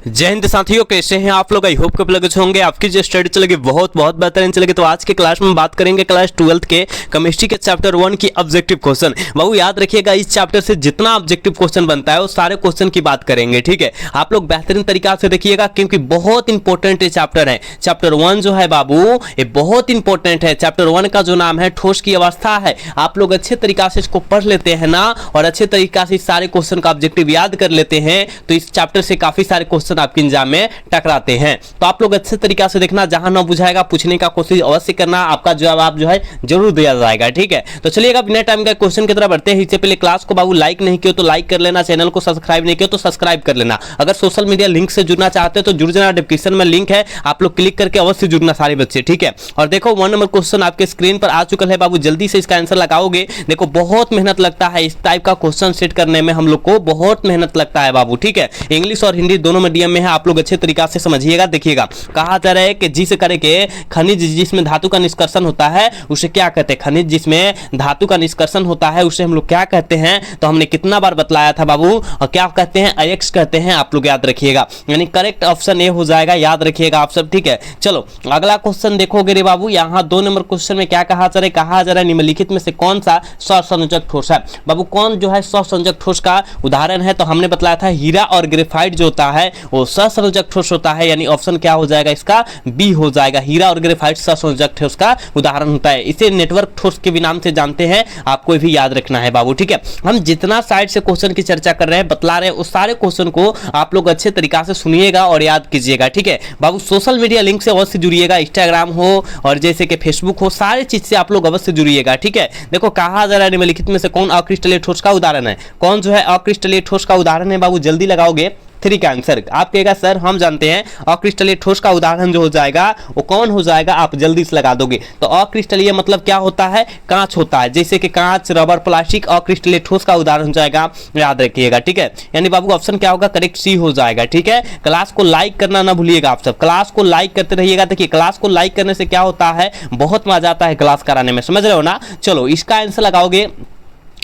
जय हिंद साथियों, कैसे हैं आप लोग। आई होप कि आप लोग अच्छे होंगे। आपकी जो स्टडी चलेगी बहुत बेहतरीन चलेगी। तो आज के क्लास में बात करेंगे क्लास 12th के केमिस्ट्री के चैप्टर 1 की ऑब्जेक्टिव क्वेश्चन। बाबू याद रखिएगा, इस चैप्टर से जितना ऑब्जेक्टिव क्वेश्चन बनता है वो सारे क्वेश्चन की बात करेंगे, ठीक है। आप लोग बेहतरीन तरीका से देखिएगा क्योंकि बहुत इंपॉर्टेंट चैप्टर है। चैप्टर 1 जो है बाबू ये बहुत इंपॉर्टेंट है। चैप्टर 1 का जो नाम है ठोस की अवस्था है। आप लोग अच्छे तरीका से इसको पढ़ लेते हैं ना और अच्छे तरीका से सारे क्वेश्चन का ऑब्जेक्टिव याद कर लेते हैं तो इस चैप्टर से काफी सारे क्वेश्चन आपके एग्जाम में टकराते हैं। तो आप लोग अच्छे तरीका से देखना, जहां ना बुझाएगा पूछने का कोशिश अवश्य करना, आपका जवाब जो है जरूर दिया जाएगा, ठीक है। तो चलिएगा बिना टाइम का क्वेश्चन की तरफ बढ़ते हैं। इससे पहले क्लास को बाबू लाइक नहीं किया तो लाइक कर लेना, चैनल को सब्सक्राइब नहीं किया तो सब्सक्राइब कर लेना। अगर सोशल मीडिया लिंक से जुड़ना चाहते हो तो जुड़ जाना, डिस्क्रिप्शन में लिंक है, आप लोग क्लिक करके अवश्य जुड़ना सारे बच्चे, ठीक है। और देखो 1 नंबर क्वेश्चन आपके स्क्रीन पर आ चुका है बाबू, जल्दी से इसका आंसर लगाओगे। देखो बहुत मेहनत लगता है इस टाइप का क्वेश्चन सेट करने में, हम लोग को बहुत मेहनत लगता है बाबू, ठीक है। इंग्लिश और हिंदी दोनों मीडियम में है, आप लोग अच्छे तरीका से समझिएगा। देखिएगा कहा जा रहा है कि जिस करे के खनिज जिसमें धातु का निष्कर्षण होता है उसे क्या कहते हैं। खनिज जिसमें धातु का निष्कर्षण होता है उसे हम लोग क्या कहते हैं। तो हमने कितना बार बतलाया था बाबू, और क्या कहते हैं, अयस्क कहते हैं। आप लोग याद रखिएगा, यानी करेक्ट ऑप्शन ए हो जाएगा, याद रखिएगा आप सब, ठीक है। चलो अगला क्वेश्चन देखोगे रे बाबू, यहाँ 2 नंबर क्वेश्चन में क्या कहा जा रहा है। कहा जा रहा है निम्नलिखित में से कौन सा सहसंयोजक ठोस है। बाबू कौन जो है सहसंयोजक ठोस का उदाहरण है। तो हमने बतलाया था हीरा और ग्रेफाइट जो होता है वो सहसंयोजक ठोस होता है, यानी ऑप्शन क्या हो जाएगा इसका, बी हो जाएगा। हीरा और ग्रेफाइट सहसंयोजक ठोस का उदाहरण होता है। इसे नेटवर्क ठोस के भी नाम से जानते हैं, आपको भी याद रखना है बाबू, ठीक है। हम जितना साइड से क्वेश्चन की चर्चा कर रहे हैं, बतला रहे हैं, उस सारे क्वेश्चन को आप लोग अच्छे तरीका से सुनिएगा और याद कीजिएगा, ठीक है बाबू। सोशल मीडिया लिंक से अवश्य जुड़िएगा, इंस्टाग्राम हो और जैसे कि फेसबुक हो, सारी चीज से आप लोग अवश्य जुड़िएगा, ठीक है। देखो कहा जा रहा है निम्नलिखित में से कौन अक्रिस्टलीय ठोस का उदाहरण है। कौन जो है अक्रिस्टलीय ठोस का उदाहरण है बाबू, जल्दी लगाओगे 3 का आंसर। आप कहेगा सर हम जानते हैं अक्रिस्टलीय ठोस का उदाहरण जो हो जाएगा वो कौन हो जाएगा, आप जल्दी से लगा दोगे। तो अक्रिस्टलीय मतलब क्या होता है, कांच होता है, जैसे कि कांच, रबर, प्लास्टिक अक्रिस्टलीय ठोस का उदाहरण हो जाएगा, याद रखिएगा, ठीक है। यानी बाबू ऑप्शन क्या होगा, करेक्ट सी हो जाएगा, ठीक है। क्लास को लाइक करना ना भूलिएगा, आप सब क्लास को लाइक करते रहिएगा। देखिए क्लास को लाइक करने से क्या होता है, बहुत मजा आता है क्लास कराने में, समझ रहे हो ना। चलो इसका आंसर लगाओगे।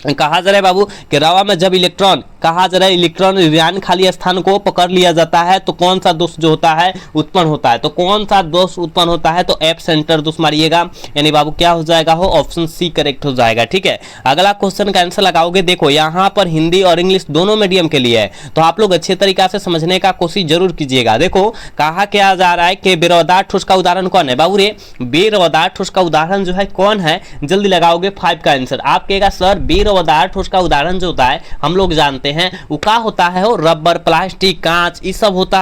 कहा जा रहा है बाबू कि रवा में जब इलेक्ट्रॉन, कहा जा रहा है इलेक्ट्रॉन ऋण खाली स्थान को पकड़ लिया जाता है तो कौन सा दोष जो होता है उत्पन्न होता है। तो कौन सा दोष उत्पन्न होता है, तो एफ सेंटर दोष मारिएगा, यानी बाबू क्या हो जाएगा, हो ऑप्शन सी करेक्ट हो जाएगा, ठीक है। अगला क्वेश्चन का आंसर लगाओगे। देखो यहाँ पर हिंदी और इंग्लिश दोनों मीडियम के लिए है, तो आप लोग अच्छे तरीका से समझने का कोशिश जरूर कीजिएगा। देखो कहा क्या जा रहा है कि बेरोदार ठोस का उदाहरण कौन है बाबू रे, बेरोदार ठोस का उदाहरण जो है कौन है, जल्दी लगाओगे 5 का आंसर। आप कहेगा सर बेरोदार ठोस का उदाहरण जो होता है हम लोग जानते हैं वो क्या होता है, वो रबर, प्लास्टिक, कांच ये सब होता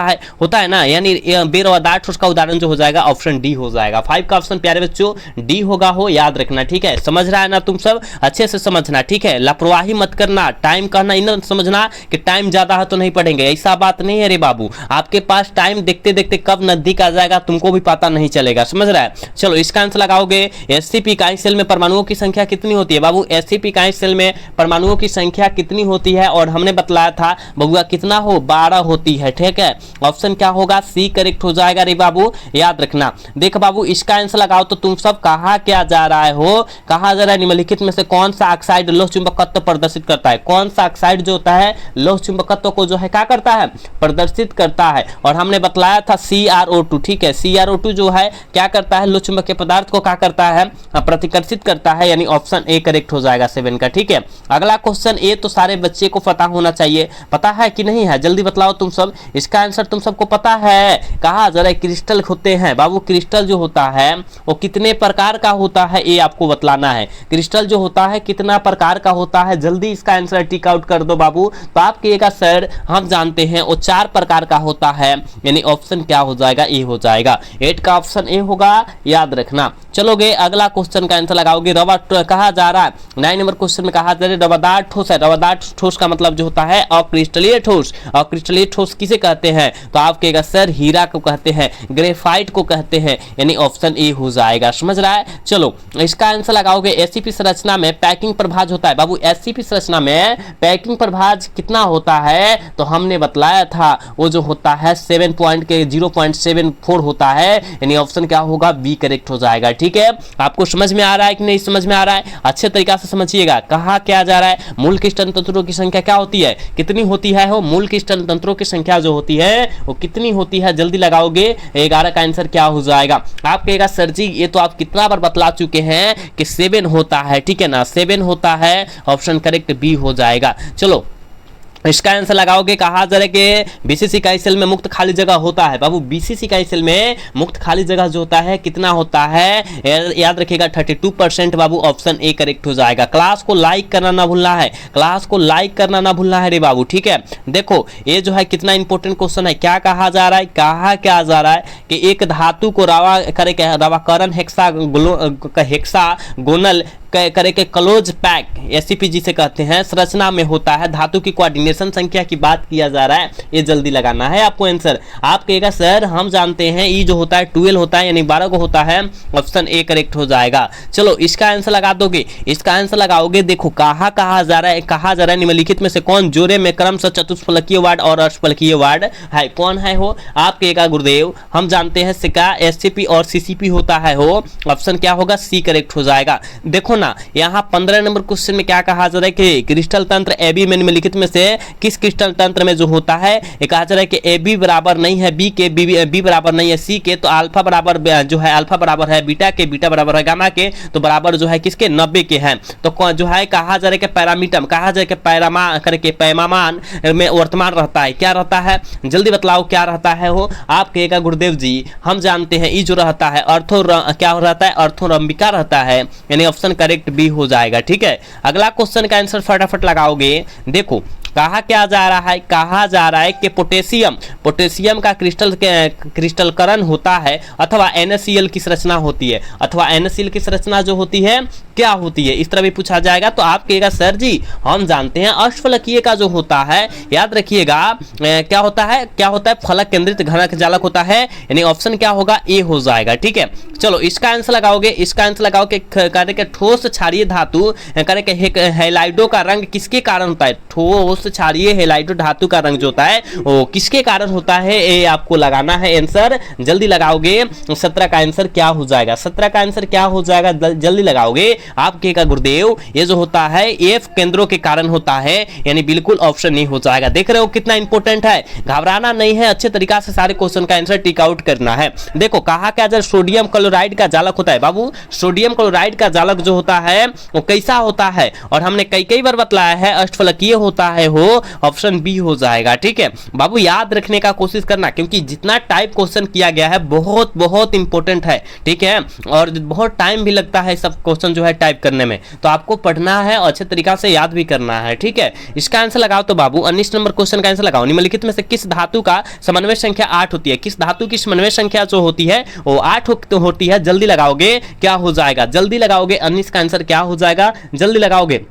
है ना, यानी बेरोदार ठोस का उदाहरण जो हो जाएगा ऑप्शन डी हो जाएगा। 5 का ऑप्शन प्यारे बच्चों डी होगा, हो याद रखना, ठीक है। समझ रहा है ना तुम सब, अच्छे से समझना, ठीक है। लापरवाही मत करना, टाइम कहना इन समझना कि टाइम ज्यादा है तो नहीं पढ़ेंगे, ऐसा बात नहीं है रे बाबू। आपके पास टाइम देखते देखते कब नजदीक आ जाएगा तुमको भी पता नहीं चलेगा, समझ रहा है। चलो इसका आंसर लगाओगे। एससीपी इकाई सेल में परमाणुओं की संख्या कितनी होती है बाबू, एससीपी इकाई सेल में परमाणुओं की संख्या कितनी होती है, और हमने बतलाया था बबुआ कितना हो, 12 होती है, ठीक है। ऑप्शन क्या होगा, सी करेक्ट हो जाएगा रे बाबू, याद रखना। देख बाबू इसका आंसर लगाओ तो तुम सब कहा क्या जा रहा है, हो कहा जा रहा है निम्नलिखित में से कौन सा ऑक्साइड लोह चुंबकत्व प्रदर्शित करता है। कौन सा ऑक्साइड जो होता है लोह चुंबकत्व को जो है क्या करता है, प्रदर्शित करता है। और हमने बतलाया था CrO2, ठीक है। CrO2 जो है क्या करता है, लोह चुंबकीय पदार्थ को क्या करता है, प्रतिकर्षित करता है, यानी ऑप्शन ए करेक्ट हो जाएगा 7 का, ठीक है। अगला क्वेश्चन ए तो सारे बच्चे को पता होना चाहिए, पता है कि नहीं है, जल्दी बतलाओ तुम सब। इसका आंसर तुम सबको पता है। कहा जरा क्रिस्टल होते हैं बाबू, क्रिस्टल जो होता है वो कितने प्रकार का होता है ये आपको बतलाना है। क्रिस्टल जो होता है कितना प्रकार का होता है, जल्दी इसका आंसर टिक आउट कर दो बाबू। तो आप कहिएगा सर हम जानते हैं वो 4 प्रकार का होता है, यानी ऑप्शन क्या हो जाएगा, ए हो जाएगा। 8 का ऑप्शन ए होगा, याद रखना। चलोगे अगला क्वेश्चन का आंसर लगाओगे। रबर कहा जा रहा है 9 नंबर क्वेश्चन में कहा जा रहा है रवादार ठोस है। रवादार ठोस का मतलब जो होता है अक्रिस्टलीय ठोस। अक्रिस्टलीय ठोस किसे कहते हैं, तो आप कहेगा सर हीरा को कहते हैं, ग्रेफाइट को कहते हैं, यानी ऑप्शन ए हो जाएगा, समझ रहा है। चलो इसका आंसर लगाओगे। एससीपी संरचना में पैकिंग प्रभाज होता है बाबू, एससीपी संरचना में पैकिंग प्रभाज कितना होता है, तो हमने बतलाया था वो जो होता है 0.74 होता है, यानी ऑप्शन क्या होगा, बी करेक्ट हो जाएगा, ठीक है। आपको समझ में आ रहा है कि नहीं समझ में आ रहा है, अच्छे तरीका से समझिएगा। कहा कहा क्या जा रहा है, मूल के स्तन तंत्रों की संख्या क्या होती है, कितनी होती है हो, मूल के स्तन तंत्रों की संख्या जो होती है वो कितनी होती है, जल्दी लगाओगे 11 का आंसर क्या हो जाएगा। आप कहेगा सर जी ये तो आप कितना बार बतला चुके हैं कि 7 होता है, ठीक है ना, 7 होता है, ऑप्शन करेक्ट बी हो जाएगा। चलो इसका आंसर लगाओगे, कहा जा रहा है कि बीसीसी इकाई सेल में मुक्त खाली जगह होता है। बाबू बीसीसी इकाई सेल में मुक्त खाली जगह जो होता है कितना होता है, याद रखिएगा 32%। बाबू ऑप्शन ए करेक्ट हो जाएगा। क्लास को लाइक करना ना भूलना है, क्लास को लाइक करना ना भूलना है रे बाबू, ठीक है। देखो ये जो है कितना इंपॉर्टेंट क्वेश्चन है। क्या कहा जा रहा है, कहा क्या जा रहा है कि एक धातु को रवा करे, रवाकरण हेक्सागोनल करे के क्लोज पैक एससीपी जिसे कहते हैं संरचना में होता है। धातु की कोऑर्डिनेशन संख्या की बात किया जा रहा है, ये जल्दी लगाना है आपको आंसर। आप कहेगा सर हम जानते हैं ई जो होता है 12 होता है, यानी 12 को होता है, ऑप्शन ए करेक्ट हो जाएगा। चलो इसका आंसर लगा दोगे, इसका आंसर लगाओगे। देखो कहा जा रहा है, कहा जा रहा है निम्नलिखित में से कौन जोड़े में क्रमशः चतुष्फलकीय वार्ड और अष्टफलकीय वार्ड है, कौन है हो। आप कहेगा गुरुदेव हम जानते हैं सिका एससीपी और सीसीपी होता है हो, ऑप्शन क्या होगा, सी करेक्ट हो जाएगा। देखो यहाँ 15 नंबर क्वेश्चन में क्या कहा जा रहा है कि क्रिस्टल तंत्र एबी में निम्नलिखित में से किस क्रिस्टल तंत्र में जो होता है, ये कहा जा रहा है कि एबी बराबर नहीं है बी के, बी बराबर नहीं है सी के, तो अल्फा बराबर जो है अल्फा बराबर है बीटा के, बीटा बराबर है गामा के, तो बराबर जो है किसके 90 के हैं। तो जो है कहा जा रहा है कि पैरामीटम, कहा जा रहा है कि पैरामा करके पैमामान में वर्तमान रहता है, क्या रहता है, जल्दी बतलाओ क्या रहता है हो। आप कहेगा गुरुदेव जी हम जानते हैं ई जो रहता है क्या रहता है, अर्थोरंबिका रहता है, यानी ऑप्शन करेक्ट बी हो जाएगा, ठीक है। अगला क्वेश्चन का आंसर फटाफट लगाओगे। देखो कहा क्या जा रहा है, कहा जा रहा है कि पोटेशियम का क्रिस्टलकरण होता है अथवा NaCl की संरचना होती है, अथवा NaCl की संरचना जो होती है क्या होती है, इस तरह भी पूछा जाएगा। तो आप कहेगा सर जी हम जानते हैं अष्टफलकीय का जो होता है, याद रखिएगा क्या होता है, फलक केंद्रित घनक जालक होता है, यानी ऑप्शन क्या होगा, ए हो जाएगा, ठीक है। चलो इसका आंसर लगाओगे, इसका आंसर लगाओ कि ठोस क्षारीय धातु हैलाइडो का रंग किसके कारण होता है, ठोस क्षारीय हैलाइडो धातु का रंग जो होता है वो किसके कारण होता है, ये आपको लगाना है आंसर, जल्दी लगाओगे। 17 का आंसर क्या हो जाएगा, 17 का आंसर क्या हो जाएगा, जल्दी लगाओगे। आप कहेगा गुरुदेव ये जो होता है एफ केंद्रों के कारण होता है, यानी बिल्कुल ऑप्शन नहीं हो जाएगा। देख रहे हो कितना इंपॉर्टेंट है, घबराना नहीं है, अच्छे तरीका से सारे क्वेश्चन का आंसर टिक आउट करना है। देखो कहा क्या जब सोडियम क्लोराइड का जालक होता है, बाबू सोडियम क्लोराइड का जालक जो होता है वो कैसा होता है, और हमने कई बार बतलाया है अष्टफलकीय होता है हो, ऑप्शन बी हो जाएगा, ठीक है। बाबू याद रखने का कोशिश करना, क्योंकि जितना टाइप क्वेश्चन किया गया है बहुत इंपॉर्टेंट है, ठीक है, और बहुत टाइम भी लगता है सब क्वेश्चन जो है टाइप करने में, तो आपको पढ़ना है और अच्छे तरीका से याद भी करना है, ठीक है। इसका आंसर लगाओ तो बाबू 19 नंबर क्वेश्चन का आंसर लगाओ। निम्नलिखित में से किस धातु का समन्वय संख्या 8 होती है, किस धातु की समन्वय संख्या जो होती है वो 8 होती है, जल्दी लगाओगे क्या हो जाएगा, जल्दी लगाओगे। 19 का आंसर क्या हो जाएगा, जल्दी लगाओगे,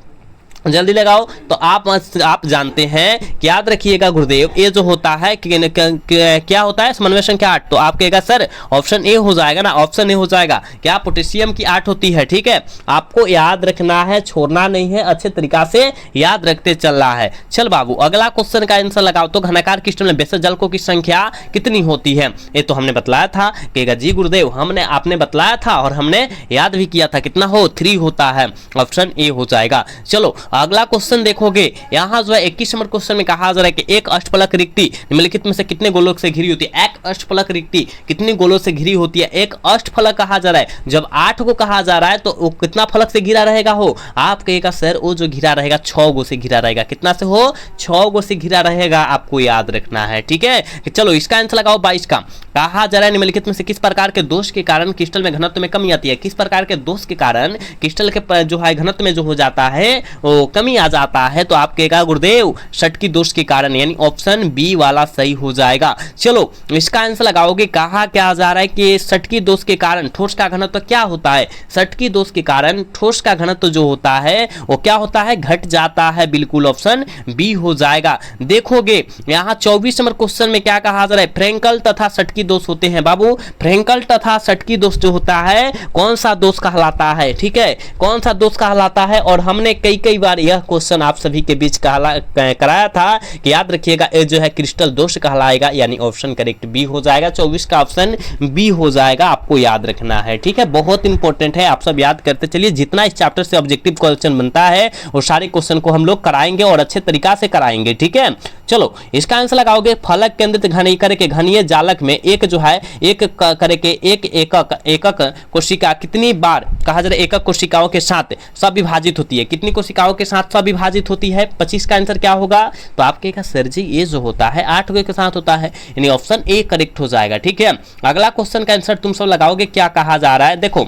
जल्दी लगाओ। तो आप जानते हैं कि याद रखिएगा गुरुदेव ये जो होता है क्या होता है, समन्वय संख्या 8, तो आप कहेगा सर ऑप्शन ए हो जाएगा ना, ऑप्शन ए हो जाएगा। क्या पोटेशियम की 8 होती है, ठीक है, आपको याद रखना है, छोड़ना नहीं है, अच्छे तरीका से याद रखते चल रहा है। चल बाबू अगला क्वेश्चन का आंसर लगाओ तो घनाकार क्रिस्टल में बेसल जलकों की संख्या कितनी होती है, ये तो हमने बतलाया था। कहेगा जी गुरुदेव आपने बतलाया था और हमने याद भी किया था, कितना हो 3 होता है, ऑप्शन ए हो जाएगा। चलो अगला क्वेश्चन देखोगे, यहां जो है 21 नंबर क्वेश्चन में कहा जा रहा है कि एक अष्टफलक रिक्ति निम्नलिखित में से कितने गोलों से घिरी होती है, एक अष्टफलक रिक्ति कितनी गोलों से घिरी होती है, एक अष्टफलक कहा जा रहा है, जब 8 को कहा जा रहा है तो वो कितना फलक से घिरा रहेगा हो। आप कहेगा सर वो जो घिरा रहेगा 6 गो से घिरा रहेगा, कितना से हो 6 गो से घिरा रहेगा, आपको याद रखना है, ठीक है। चलो इसका आंसर लगाओ 22 का। कहा जा रहा है निम्नलिखित में से किस प्रकार के दोष के कारण क्रिस्टल में घनत्व में कमी आती है, किस प्रकार के दोष के कारण क्रिस्टल के जो है घनत्व में जो हो जाता है वो कमी आ जाता है, तो आप कहेगा गुरुदेव षटकी दोष के कारण, यानी ऑप्शन बी वाला सही हो जाएगा। चलो इसका आंसर लगाओगे। कहा क्या जा रहा है कि षटकी दोष के कारण ठोस का घनत्व क्या होता है, षटकी दोष के कारण ठोस का घनत्व जो होता है वो क्या होता है, घट जाता है, बिल्कुल ऑप्शन बी हो जाएगा। देखोगे यहाँ 24 नंबर क्वेश्चन में क्या कहा जा रहा है, फ्रेंकल तथा षटकी दोष होते हैं। बाबू फ्रेंकल तथा षटकी दोष जो होता है कौन सा दोष कहलाता है, ठीक है, कौन सा दोष कहलाता है, और हमने कई बार बार यह क्वेश्चन आप सभी के बीच कराया था कि याद रखिएगा ये जो है क्रिस्टल दोष कहलाएगा, यानी ऑप्शन करेक्ट बी हो जाएगा। 24 का ऑप्शन बी हो जाएगा, आपको याद रखना है, ठीक है। बहुत इंपॉर्टेंट है, आप सब याद करते चलिए। जितना इस चैप्टर से ऑब्जेक्टिव क्वेश्चन बनता है वो सारे क्वेश्चन को हम लोग कराएंगे और अच्छे तरीका से कराएंगे, ठीक है। चलो इसका आंसर लगाओगे, फलक केंद्रित घनीय जालक में एक जो है एक करके एक एकक कोशिका कितनी बार कहा जा रहा है एकक कोशिकाओं के साथ सविभाजित होती है? कितनी कोशिकाओं के साथ सविभाजित होती है? 25 का आंसर क्या होगा? तो आपके का सर जी ये जो होता है 8 के साथ होता है, यानी ऑप्शन ए करेक्ट हो जाएगा, ठीक है। अगला क्वेश्चन का आंसर तुम सब लगाओगे, क्या कहा जा रहा है? देखो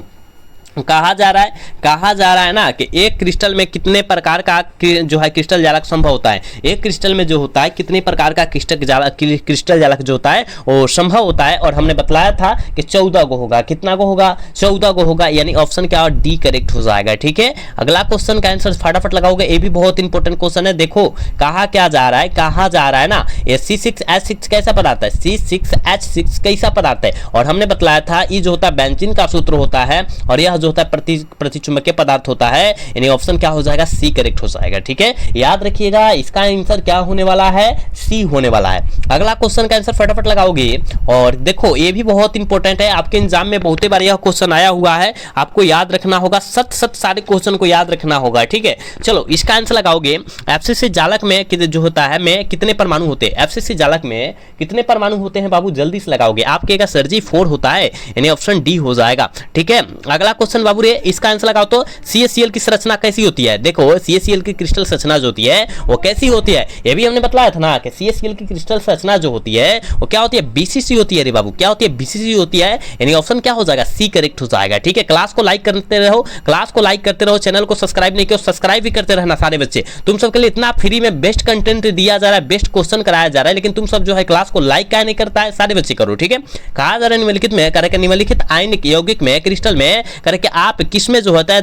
कहा जा रहा है ना कि एक क्रिस्टल में कितने प्रकार का जो है क्रिस्टल जालक संभव होता है। एक क्रिस्टल में जो होता है कितने प्रकार का क्रिस्टल जालक जो होता है वो संभव होता है, और हमने बतलाया था कि 14 को होगा। कितना को होगा? 14 को होगा, यानी ऑप्शन क्या डी करेक्ट हो जाएगा, ठीक है। अगला क्वेश्चन का आंसर फटाफट लगाओगे, ये भी बहुत इंपॉर्टेंट क्वेश्चन है। देखो कहा क्या जा रहा है, कहा जा रहा है ना C6H6 कैसा पदार्थ है? C6H6 कैसा पदार्थ है? और हमने बतलाया था ये जो होता है बेंजीन का सूत्र होता है, और यह होता है प्रतिचुंबकीय पदार्थ होता है, यानी ऑप्शन क्या हो जाएगा? सी करेक्ट हो जाएगा, ठीक है। याद रखिएगा इसका आंसर क्या होने वाला है? सी होने वाला है। अगला क्वेश्चन का आंसर फटाफट लगाओगे, और देखो ये भी बहुत इंपॉर्टेंट है, आपके एग्जाम में बहुत बार यह क्वेश्चन आया हुआ है, आपको याद रखना होगा, सत सारे क्वेश्चन को याद रखना होगा, ठीक है। चलो इसका आंसर लगाओगे, एफसीसी जालक में जो होता है में कितने परमाणु होते हैं? एफसीसी जालक में कितने परमाणु होते हैं बाबू? जल्दी से लगाओगे, आपके का सर जी 4 होता है, यानी ऑप्शन डी हो जाएगा, ठीक है। अगला क्वेश्चन बाबू रे, इसका आंसर लगाओ तो CaCl की संरचना कैसी होती है? देखो CaCl की क्रिस्टल संरचना जो होती है वो कैसी होती है? ये भी हमने बतलाया था ना कि CaCl की क्रिस्टल संरचना जो होती है वो क्या होती है? BCC होती है रे बाबू, क्या होती है? BCC होती है, यानी ऑप्शन क्या हो जाएगा? सी करेक्ट हो जाएगा, ठीक है। क्लास को लाइक करते रहो, क्लास को लाइक करते रहो, चैनल को सब्सक्राइब नहीं किया सब्सक्राइब भी करते रहना सारे बच्चे। तुम सबके लिए इतना फ्री में बेस्ट कंटेंट दिया जा रहा है, बेस्ट क्वेश्चन कराया जा रहा है, लेकिन तुम सब जो है क्लास को लाइक क्या नहीं करता है? सारे बच्चे करो, ठीक है। कहा जा रहा है निम्नलिखित में करके निम्नलिखित आयनिक यौगिक में क्रिस्टल में करके आप किसमें जो होता है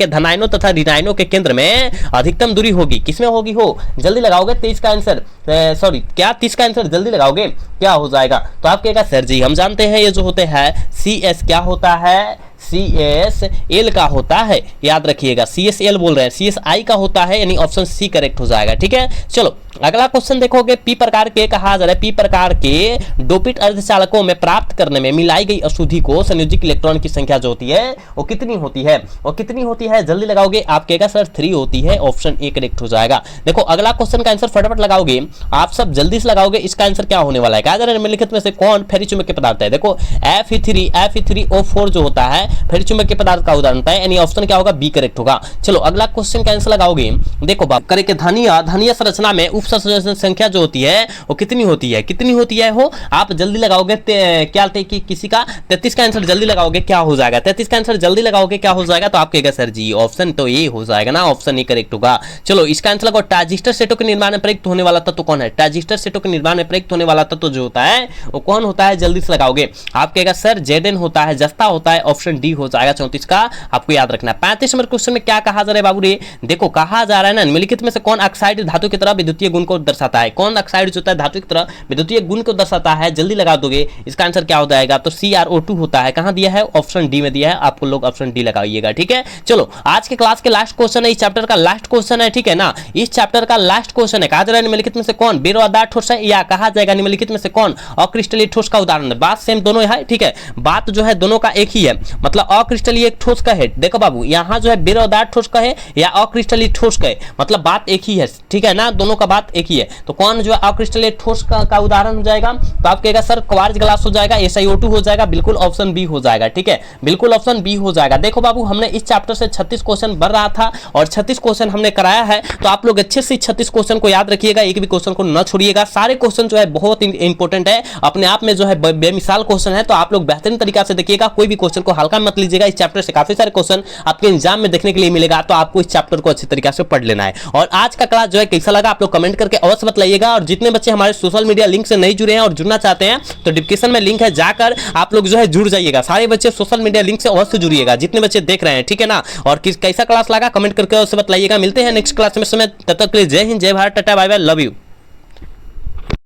धनायनों तथा ऋणायनों के केंद्र में अधिकतम दूरी होगी? किसमें होगी हो? जल्दी लगाओगे 23 का आंसर, सॉरी क्या 30 का आंसर जल्दी लगाओगे, क्या हो जाएगा? तो आपके का सर जी हम जानते हैं ये जो होते हैं CS क्या होता है? CSL का होता है, याद रखिएगा CSL बोल रहे हैं, CSI का होता है, यानी ऑप्शन सी करेक्ट हो जाएगा, ठीक है। चलो अगला क्वेश्चन देखोगे, पी प्रकार के कहा जा रहा है पी प्रकार के डोपिट अर्धचालकों में प्राप्त करने में मिलाई गई अशुद्धि को संयोजित इलेक्ट्रॉन की संख्या जो होती है वो कितनी होती है? वो कितनी होती है? जल्दी लगाओगे, आपके का सर 3 होती है, ऑप्शन ए करेक्ट हो जाएगा। देखो अगला क्वेश्चन का आंसर फटाफट लगाओगे, आप सब जल्दी से लगाओगे, इसका आंसर क्या होने वाला है? कहा जा रहा है निम्नलिखित में से कौन फेरीचुंबकीय पदार्थ है? देखो Fe3O4 जो होता है फेरीचुंबकीय पदार्थ का उदाहरण है, यानी ऑप्शन क्या होगा? बी करेक्ट होगा। चलो अगला क्वेश्चन का आंसर लगाओगे, देखो बात करें कि धनीय संरचना में उपसंयोजन संख्या जो होती है वो कितनी होती है? कितनी होती है हो? आप जल्दी लगाओगे, क्या कि किसी का 33 का आंसर जल्दी लगाओगे, क्या हो जाएगा? 33 का आंसर जल्दी लगाओगे, क्या हो जाएगा? तो आप कहेगा सर जी ऑप्शन तो ये हो जाएगा ना, ऑप्शन ए करेक्ट होगा। चलो इसका आंसर लगाओ, ट्रांजिस्टर सेटों के निर्माण में प्रयुक्त होने वाला तत्व कौन है? ट्रांजिस्टर सेटों के निर्माण में प्रयुक्त होने वाला तत्व जो होता है वो कौन होता है? जल्दी से लगाओगे, आप कहेगा सर Zn होता है, जस्ता होता है, ऑप्शन डी हो जाएगा 34 का, आपको याद रखना है। 35 नंबर क्वेश्चन में क्या कहा जा रहा है बाबू रे? देखो कहा जा रहा है ना निम्नलिखित में से कौन ऑक्साइड धातु की तरह विद्युतीय गुण को दर्शाता है? कौन ऑक्साइड जो होता है धातु की तरह विद्युतीय गुण को दर्शाता है? जल्दी लगा दोगे, इसका आंसर क्या हो जाएगा? तो CrO2 होता है, कहां दिया है? ऑप्शन डी में दिया है, आपको लोग ऑप्शन डी लगाइएगा, ठीक है। चलो आज के क्लास के लास्ट क्वेश्चन है, इस चैप्टर का लास्ट क्वेश्चन है, ठीक है ना, इस चैप्टर का लास्ट क्वेश्चन है। कहा जा रहा है निम्नलिखित में से कौन बेरोदार ठोस है, या कहा जाएगा निम्नलिखित में से कौन अक्रिस्टलीय ठोस का उदाहरण है? बात सेम दोनों है, ठीक है, बात जो है दोनों का एक ही है, मतलब अक्रिस्टलीय ठोस का है। देखो बाबू यहाँ जो है बेरोदार ठोस का है या अक्रिस्टलीय ठोस का है, मतलब बात एक ही है, ठीक है ना, दोनों का बात एक ही है। तो कौन जो है अक्रिस्टलीय ठोस का उदाहरण हो जाएगा? तो आप कहेगा सर क्वार्ट्ज ग्लास हो जाएगा, SiO2 हो जाएगा, बिल्कुल ऑप्शन बी हो जाएगा, ठीक है, बिल्कुल ऑप्शन बी हो जाएगा। देखो बाबू हमने इस चैप्टर से 36 क्वेश्चन बढ़ रहा था और 36 क्वेश्चन हमने कराया है, तो आप लोग अच्छे से 36 क्वेश्चन को याद रखिएगा, एक भी क्वेश्चन को न छोड़िएगा। सारे क्वेश्चन जो है बहुत इंपॉर्टेंट है, अपने आप में जो है बेमिसाल क्वेश्चन है, तो आप लोग बेहतरीन तरीका से देखिएगा, कोई भी क्वेश्चन को हल्का मत लीजिएगा। इस चैप्टर से काफी सारे क्वेश्चन आपके एग्जाम में देखने के लिए मिलेगा, तो आपको इस चैप्टर को अच्छी तरीके से पढ़ लेना है। और आज का क्लास जो है कैसा लगा आप लोग कमेंट करके अवश्य बताइएगा। और जितने बच्चे हमारे सोशल मीडिया लिंक से नहीं जुड़े हैं और जुड़ना चाहते हैं तो डिस्क्रिप्शन में लिंक है, जाकर आप लोग जो है जुड़ जाइएगा। सारे बच्चे सोशल मीडिया लिंक से अवश्य जुड़िएगा, जितने बच्चे देख रहे हैं, ठीक है ना। और कैसा क्लास लगा कमेंट करके अवश्य बताइएगा। मिलते हैं नेक्स्ट क्लास में, समय तब तक के लिए जय हिंद, जय Bharat, tata, bye bye, love you.